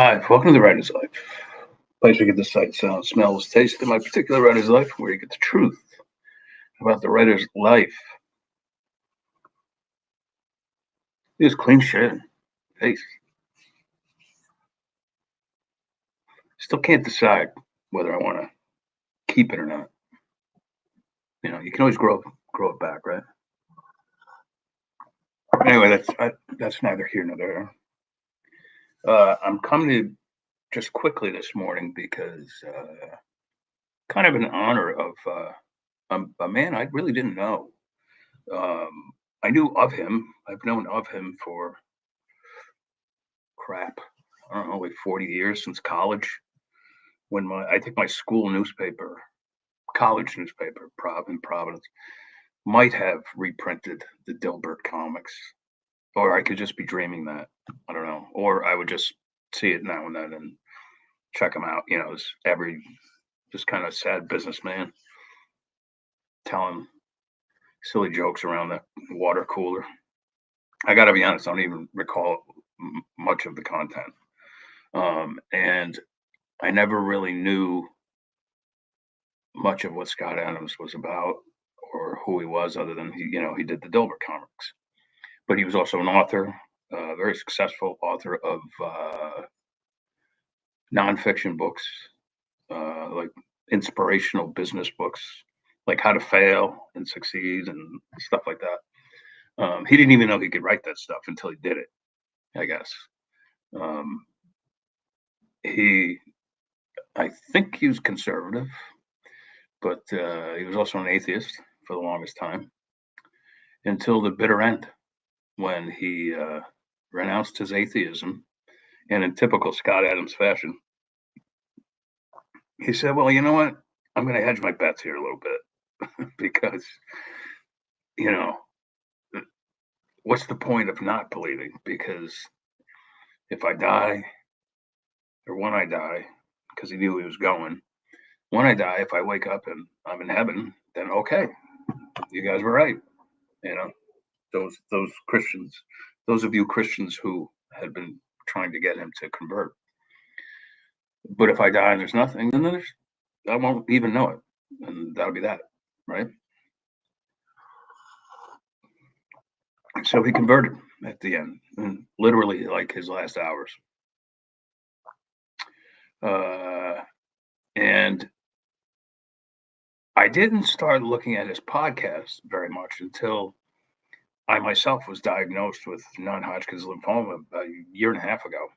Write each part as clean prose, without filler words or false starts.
Live. Welcome to the Writer's Life. Place where you get the sight, sound, smells, taste of my particular writer's life, where you get the truth about the writer's life. It's clean shaven face. Still can't decide whether I want to keep it or not. You know, you can always grow it back, right? Anyway, that's neither here nor there. I'm coming to just quickly this morning because kind of in honor of a man I really didn't know. I knew of him. I've known of him for I don't know, like 40 years since college. When I think my school newspaper, college newspaper, in Providence, might have reprinted the Dilbert comics, or I could just be dreaming that. I don't know, or I would just see it now and then and check them out. You know, as just kind of sad businessman telling silly jokes around the water cooler. I got to be honest, I don't even recall much of the content. And I never really knew much of what Scott Adams was about or who he was, other than he did the Dilbert comics. But he was also an author, very successful author of nonfiction books, like inspirational business books, like How to Fail and Succeed and stuff like that. He didn't even know he could write that stuff until he did it, I guess. I think he was conservative, but he was also an atheist for the longest time, until the bitter end, when he renounced his atheism, and in typical Scott Adams fashion, he said, well, you know what? I'm going to hedge my bets here a little bit because, what's the point of not believing? Because if I die, or when I die, because he knew he was going, when I die, if I wake up and I'm in heaven, then okay, you guys were right. Those Christians, those of you Christians who had been trying to get him to convert. But if I die and there's nothing, then I won't even know it, and that'll be that, right? So he converted at the end, and literally like his last hours. And I didn't start looking at his podcast very much until I myself was diagnosed with non-Hodgkins lymphoma about a year and a half ago.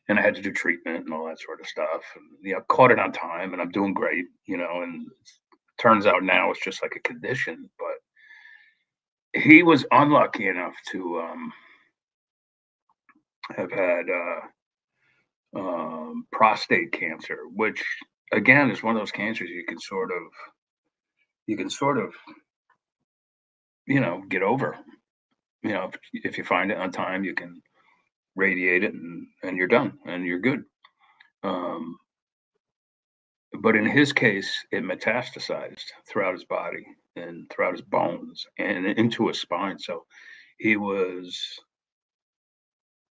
And I had to do treatment and all that sort of stuff. And, caught it on time, and I'm doing great, and it turns out now it's just like a condition. But he was unlucky enough to have had prostate cancer, which again is one of those cancers you can sort of get over. If you find it on time, you can radiate it and you're done and you're good. But in his case, it metastasized throughout his body and throughout his bones and into his spine. So he was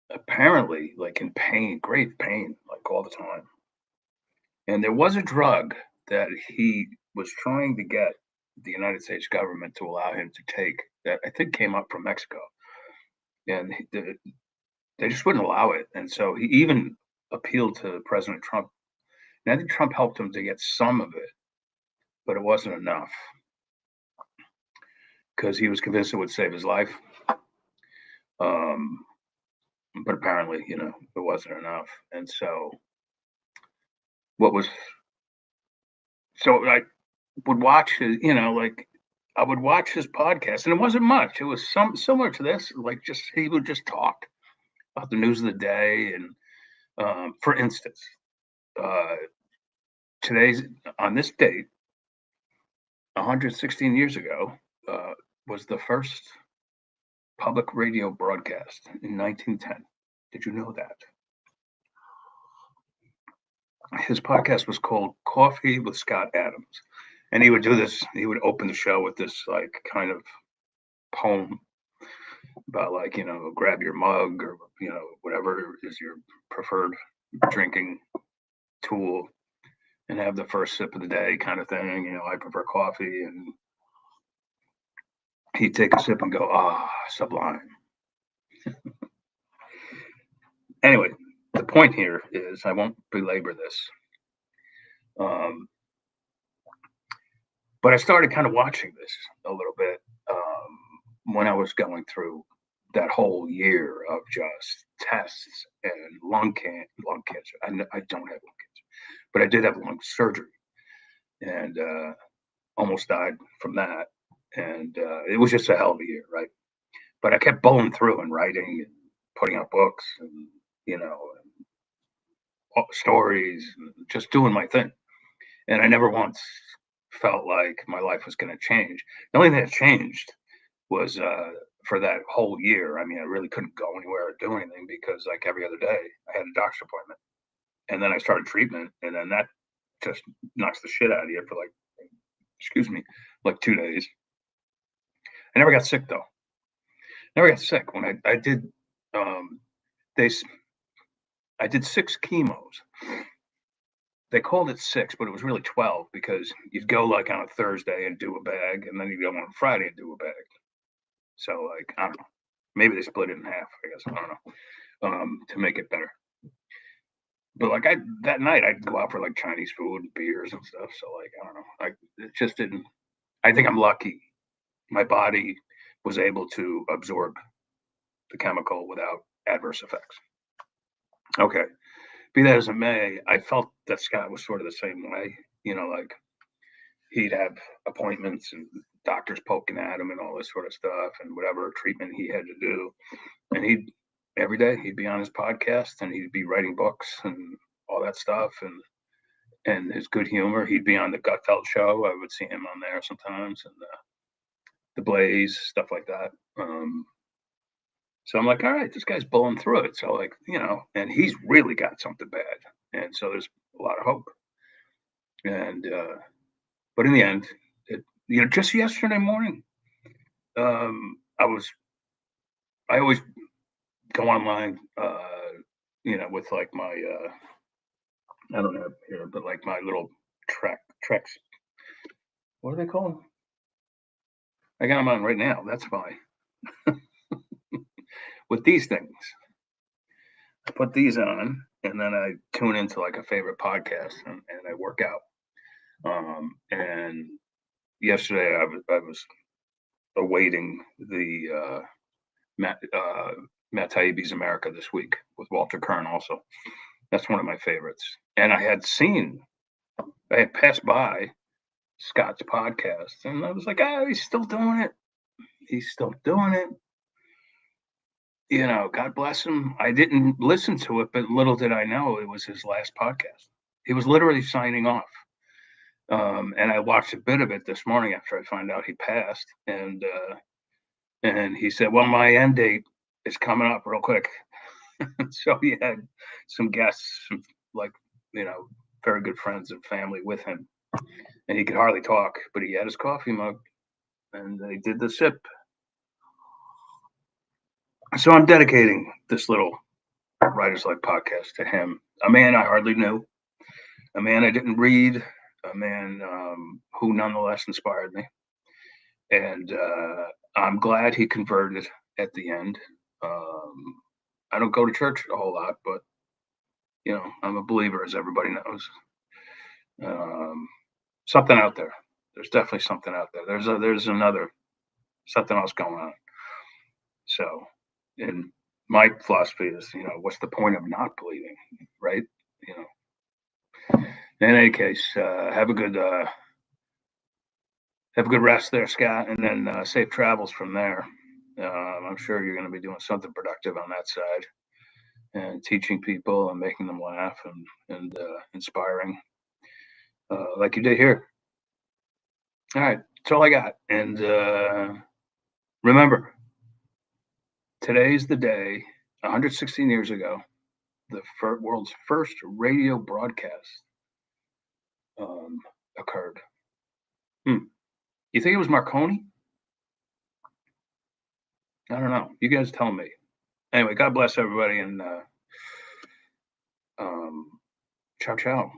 apparently like in pain, great pain, like all the time. And there was a drug that he was trying to get the United States government to allow him to take that I think came up from Mexico. And they just wouldn't allow it. And so he even appealed to President Trump. And I think Trump helped him to get some of it, but it wasn't enough because he was convinced it would save his life. But apparently, it wasn't enough. And so I would watch his, I would watch his podcast, and it wasn't much. It was similar to this, like he would just talk about the news of the day. And for instance, on this date, 116 years ago, was the first public radio broadcast in 1910. Did you know that? His podcast was called Coffee with Scott Adams. And he would do this, he would open the show with this like kind of poem about like, grab your mug or, whatever is your preferred drinking tool and have the first sip of the day kind of thing. You know, I prefer coffee, and he'd take a sip and go, ah, sublime. Anyway, the point here is I won't belabor this. But I started kind of watching this a little bit when I was going through that whole year of just tests and lung cancer. I don't have lung cancer, but I did have lung surgery, and almost died from that. And it was just a hell of a year, right? But I kept bowling through and writing and putting out books and, you know, stories, and just doing my thing. And I never once felt like my life was going to change. The only thing that changed was for that whole year. I mean, I really couldn't go anywhere or do anything because, like, every other day, I had a doctor's appointment, and then I started treatment, and then that just knocks the shit out of you for, like, excuse me, like 2 days. I never got sick though. Never got sick when I did. They I did 6 chemos. They called it 6, but it was really 12 because you'd go like on a Thursday and do a bag, and then you'd go on a Friday and do a bag. So, like, I don't know. Maybe they split it in half, I guess. I don't know. To make it better. But like that night I'd go out for like Chinese food and beers and stuff. So, like, I don't know. It just didn't. I think I'm lucky. My body was able to absorb the chemical without adverse effects. Okay. Be that as it may, I felt that Scott was sort of the same way. You know, like, he'd have appointments and doctors poking at him and all this sort of stuff and whatever treatment he had to do. And every day he'd be on his podcast and he'd be writing books and all that stuff. And his good humor, he'd be on the Gutfeld show. I would see him on there sometimes, and the Blaze, stuff like that. So I'm like, all right, this guy's bowling through it. So, like, you know, and he's really got something bad. And so there's a lot of hope. And, but in the end, just yesterday morning, I always go online, with like my, I don't have here, but like my little treks. What are they called? I got them on right now. That's why. With these things, I put these on, and then I tune into like a favorite podcast, and I work out. And yesterday I was awaiting the Matt Taibbi's America This Week with Walter Kern. Also, that's one of my favorites. And I had passed by Scott's podcast, and I was like, he's still doing it. He's still doing it. You know, God bless him. I didn't listen to it, but little did I know it was his last podcast. He was literally signing off. And I watched a bit of it this morning after I found out he passed. And he said, well, my end date is coming up real quick. So he had some guests, like, very good friends and family with him. And he could hardly talk, but he had his coffee mug, and they did the sip. So I'm dedicating this little Writer's Life podcast to him, a man I hardly knew, a man I didn't read, a man who nonetheless inspired me. And I'm glad he converted at the end. I don't go to church a whole lot, but, I'm a believer, as everybody knows. Something out there. There's definitely something out there. There's something else going on. So, and my philosophy is, what's the point of not believing, right? In any case, have a good rest there, Scott, and then safe travels from there. I'm sure you're going to be doing something productive on that side, and teaching people and making them laugh and inspiring, like you did here. All right, that's all I got. And remember, today's the day, 116 years ago, the world's first radio broadcast occurred. You think it was Marconi? I don't know. You guys tell me. Anyway, God bless everybody, and Um, ciao, ciao.